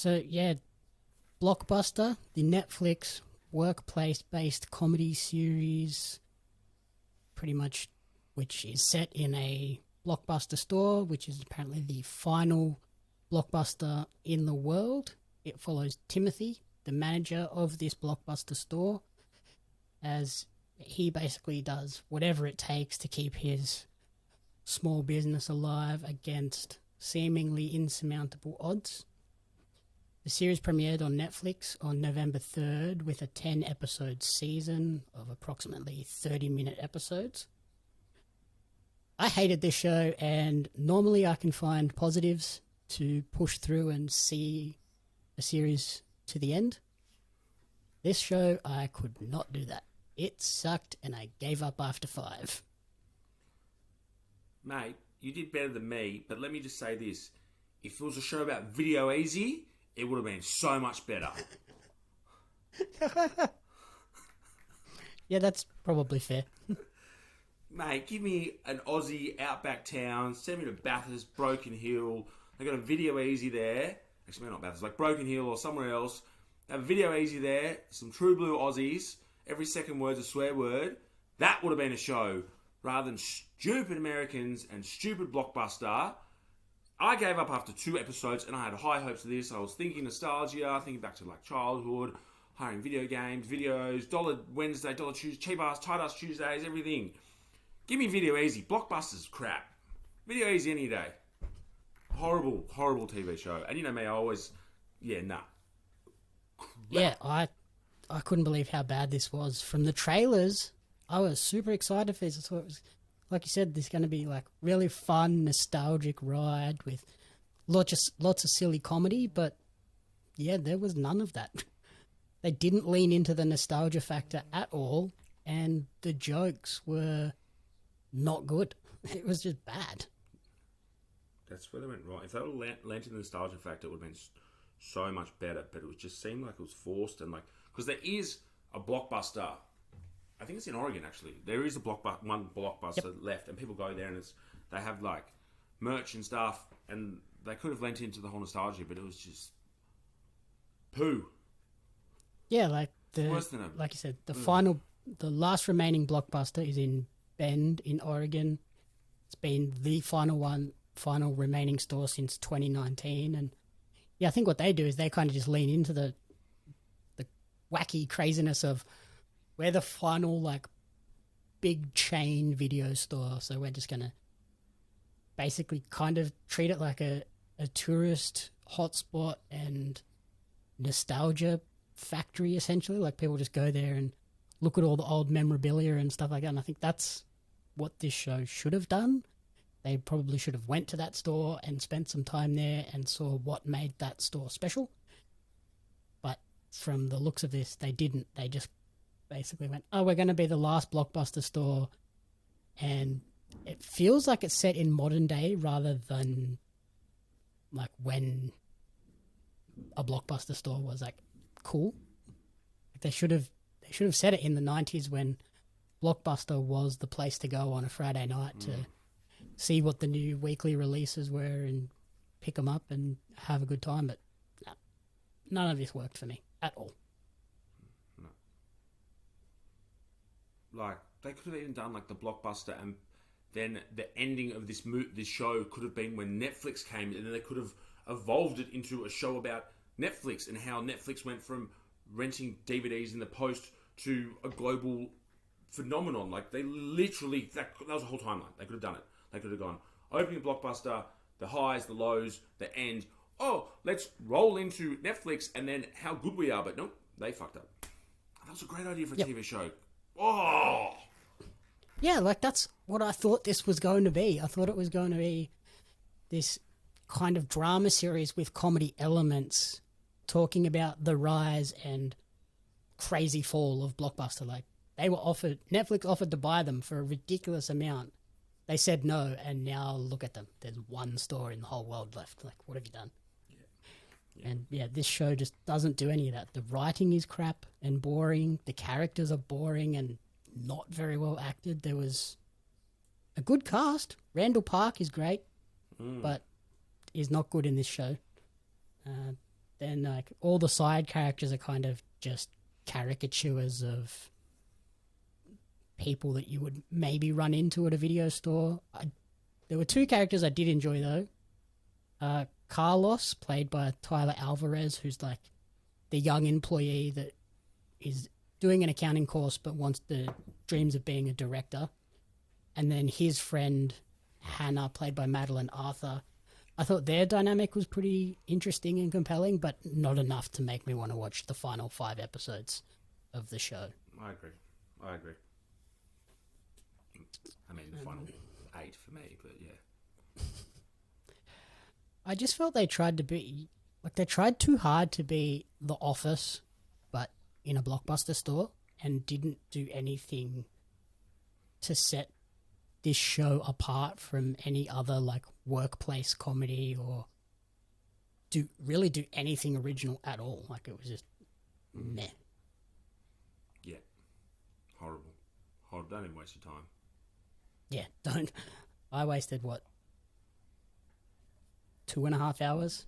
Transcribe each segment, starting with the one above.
So, yeah, Blockbuster, the Netflix workplace-based comedy series, pretty much, which is set in a Blockbuster store, which is apparently the final Blockbuster in the world. It follows Timothy, the manager of this Blockbuster store, as he basically does whatever it takes to keep his small business alive against seemingly insurmountable odds. The series premiered on Netflix on November 3rd with a 10-episode season of approximately 30-minute episodes. I hated this show, and normally I can find positives to push through and see a series to the end. This show, I could not do that. It sucked, and I gave up after 5. Mate, you did better than me, but let me just say this. If it was a show about Video Easy, it would have been so much better. Yeah, that's probably fair. Mate, give me an Aussie outback town, send me to Bathurst, Broken Hill. They got a Video Easy there. Actually, maybe not Bathurst, like Broken Hill or somewhere else. They have a Video Easy there, some true blue Aussies. Every second word's a swear word. That would have been a show, rather than stupid Americans and stupid Blockbuster. I gave up after 2 episodes, and I had high hopes of this. I was thinking nostalgia, thinking back to like childhood, hiring video games, videos, $1 Wednesday, $1 Tuesday, cheap ass, tight ass Tuesdays, everything. Give me Video Easy. Blockbuster's crap. Video Easy any day. Horrible, horrible TV show. And you know me, I always, nah. Yeah, I couldn't believe how bad this was. From the trailers, I was super excited for this. I thought it was, like you said, this is going to be like really fun, nostalgic ride with lots of silly comedy, but yeah, there was none of that. They didn't lean into the nostalgia factor at all, and the jokes were not good. It was just bad. That's where they went wrong. If they would have lent in the nostalgia factor, it would have been so much better, but it just seemed like it was forced, and like, because there is a Blockbuster, I think it's in Oregon actually, there is one Blockbuster left, and people go there and they have like merch and stuff, and they could have lent into the whole nostalgia, but it was just poo. Yeah, like worse than like you said, the last remaining Blockbuster is in Bend in Oregon. It's been the final remaining store since 2019, and yeah, I think what they do is they kind of just lean into the wacky craziness of we're the final like big chain video store, so we're just gonna basically kind of treat it like a tourist hotspot and nostalgia factory, essentially. Like people just go there and look at all the old memorabilia and stuff like that, and I think that's what this show should have done. They probably should have went to that store and spent some time there and saw what made that store special. But from the looks of this, they didn't. They just basically went, oh, we're going to be the last Blockbuster store. And it feels like it's set in modern day rather than like when a Blockbuster store was like cool. They should have set it in the 90s when Blockbuster was the place to go on a Friday night to see what the new weekly releases were and pick them up and have a good time. But no, none of this worked for me at all. No. Like, they could have even done like the Blockbuster, and then the ending of this show could have been when Netflix came, and then they could have evolved it into a show about Netflix and how Netflix went from renting DVDs in the post to a global phenomenon. Like, they literally, that was a whole timeline. They could have done it. They could have gone, opening Blockbuster, the highs, the lows, the end. Oh, let's roll into Netflix and then how good we are. But nope, they fucked up. That was a great idea for a TV show. Oh! Yeah, like that's what I thought this was going to be. I thought it was going to be this kind of drama series with comedy elements talking about the rise and crazy fall of Blockbuster. Like, Netflix offered to buy them for a ridiculous amount. They said no, and now look at them. There's one store in the whole world left. Like, what have you done? Yeah. And yeah, this show just doesn't do any of that. The writing is crap and boring. The characters are boring and not very well acted. There was a good cast. Randall Park is great, but is not good in this show. then like all the side characters are kind of just caricatures of people that you would maybe run into at a video store. There were two characters I did enjoy though. Carlos, played by Tyler Alvarez, who's like the young employee that is doing an accounting course but wants the dreams of being a director. And then his friend Hannah, played by Madeline Arthur. I thought their dynamic was pretty interesting and compelling, but not enough to make me want to watch the final 5 episodes of the show. I agree. I mean, the final 8 for me, but yeah. I just felt they tried too hard to be The Office, but in a Blockbuster store, and didn't do anything to set this show apart from any other like workplace comedy or do anything original at all. Like it was just meh. Yeah. Horrible. Don't even waste your time. Yeah, don't. I wasted, 2.5 hours?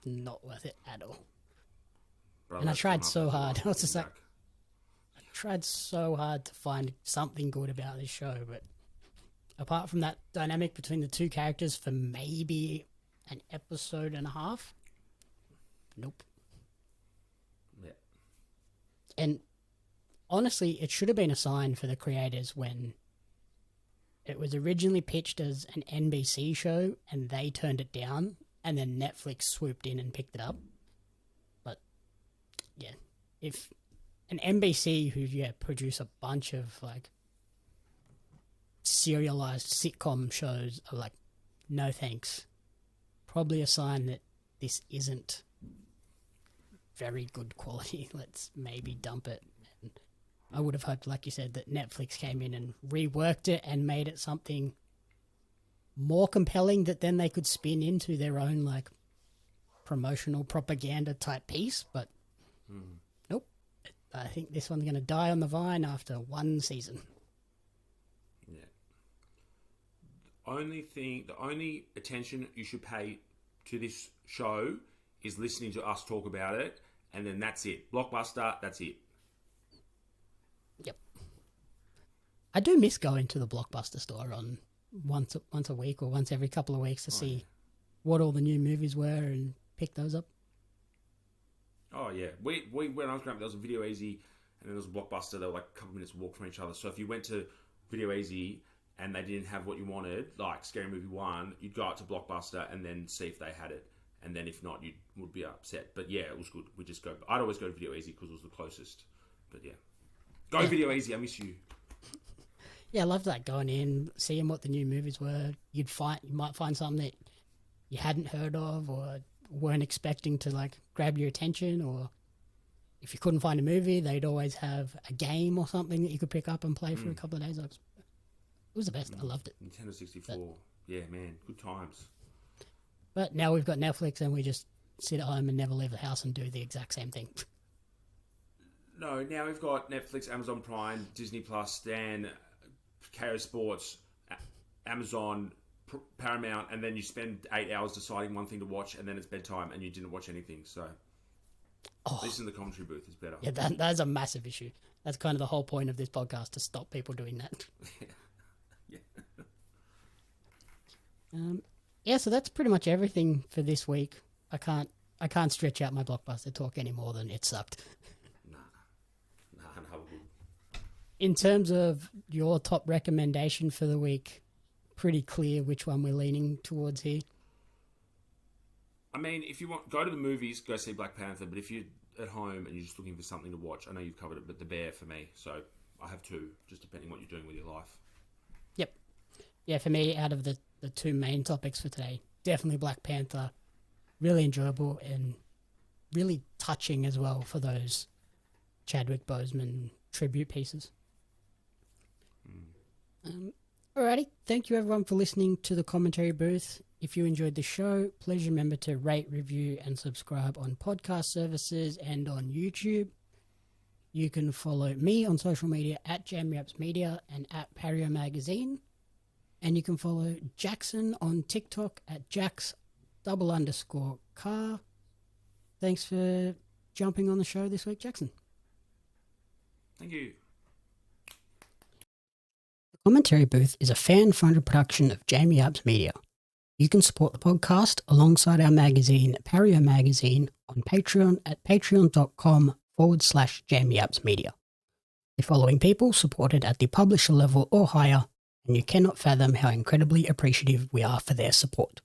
Not worth it at all. Bro, and I tried so hard. I was just back. like, I tried so hard to find something good about this show, but apart from that dynamic between the two characters for maybe an episode and a half, nope. Yeah. And honestly, it should have been a sign for the creators when it was originally pitched as an NBC show and they turned it down, and then Netflix swooped in and picked it up. But yeah, if an NBC who produce a bunch of like serialized sitcom shows are like, no thanks, probably a sign that this isn't very good quality. Let's maybe dump it. And I would have hoped, like you said, that Netflix came in and reworked it and made it something more compelling that then they could spin into their own like promotional propaganda type piece. But nope, I think this one's going to die on the vine after 1 season. Yeah. The only attention you should pay to this show is listening to us talk about it, and then that's it. Blockbuster, that's it. Yep. I do miss going to the Blockbuster store on once a week or once every couple of weeks to see what all the new movies were and pick those up. Oh yeah, we when I was growing up, there was a Video Easy and then there was a Blockbuster. They were like a couple of minutes walk from each other. So if you went to Video Easy and they didn't have what you wanted, like Scary Movie 1, you'd go out to Blockbuster and then see if they had it. And then if not, you would be upset. But yeah, it was good. I'd always go to Video Easy because it was the closest. But yeah. Go Video Easy, I miss you. Yeah, I love that, going in, seeing what the new movies were. You might find something that you hadn't heard of or weren't expecting to like grab your attention, or if you couldn't find a movie, they'd always have a game or something that you could pick up and play for a couple of days. It was the best. I loved it. Nintendo 64. Yeah, man. Good times. But now we've got Netflix and we just sit at home and never leave the house and do the exact same thing. No, now we've got Netflix, Amazon Prime, Disney Plus, Stan, KO Sports, Amazon, Paramount, and then you spend 8 hours deciding one thing to watch, and then it's bedtime and you didn't watch anything. So this in the commentary booth is better. Yeah, that's a massive issue. That's kind of the whole point of this podcast, to stop people doing that. Yeah, so that's pretty much everything for this week. I can't stretch out my Blockbuster talk any more than it sucked. Nah, In terms of your top recommendation for the week, pretty clear which one we're leaning towards here. I mean, if you want, go to the movies, go see Black Panther. But if you're at home and you're just looking for something to watch, I know you've covered it, but The Bear for me. So I have 2, just depending what you're doing with your life. Yep. Yeah, for me, out of the 2 main topics for today, definitely Black Panther. Really enjoyable and really touching as well for those Chadwick Boseman tribute pieces. Alrighty, thank you everyone for listening to the commentary booth. If you enjoyed the show, please remember to rate, review, and subscribe on podcast services and on YouTube. You can follow me on social media at JamRapsMedia and at Pario Magazine. And you can follow Jaxon on TikTok at Jax_Carr. thanks for jumping on the show this week, Jaxon. Thank you. The Commentary Booth is a fan-funded production of Jamie Apps Media. You can support the podcast alongside our magazine, Pario Magazine, on Patreon at patreon.com/Jamie Apps Media. The following people supported at the publisher level or higher, and you cannot fathom how incredibly appreciative we are for their support.